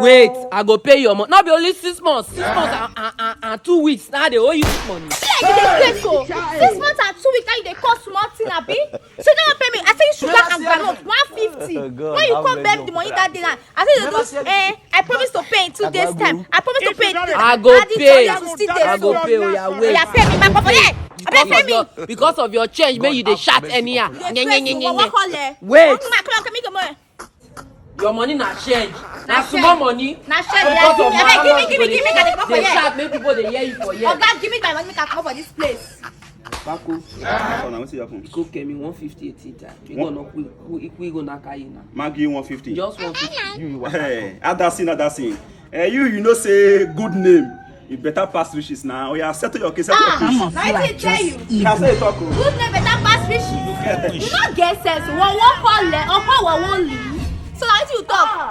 Wait, I go pay your money. Not be only 6 months. 6 months and 2 weeks. Now they owe you money. Yeah, you dey pay so. 6 months and 2 weeks, now you dey cost small thing, abi? So you don't pay me. I say sugar and groundnut 150. When you come back the money that day, I say you do. I promise to pay in 2 days time. I promise to pay. I go pay. I go So. pay. Oya, wait. Yeah, pay me, my papa. Yeah, pay me. Because of your change, make you dey shout anyhow. Wait. Wait. Come on. Your money na change. Na small money. Na share Because of my give me, can I come for They here? shout, make people dey hear you for here. Oga, give me my money, make I come for this place. Bako, Oh, now what's happen? go get me 150 18 time. We gonna we go knock you now. Maggie 150. Just 150. Hey, other scene. You know say good name. You better pass riches now. Oh yeah, settle your case. Settle your case. Now I tell you. Can say talk. Good name better pass fishy. You not get sense. One call le, one leave. So now you talk.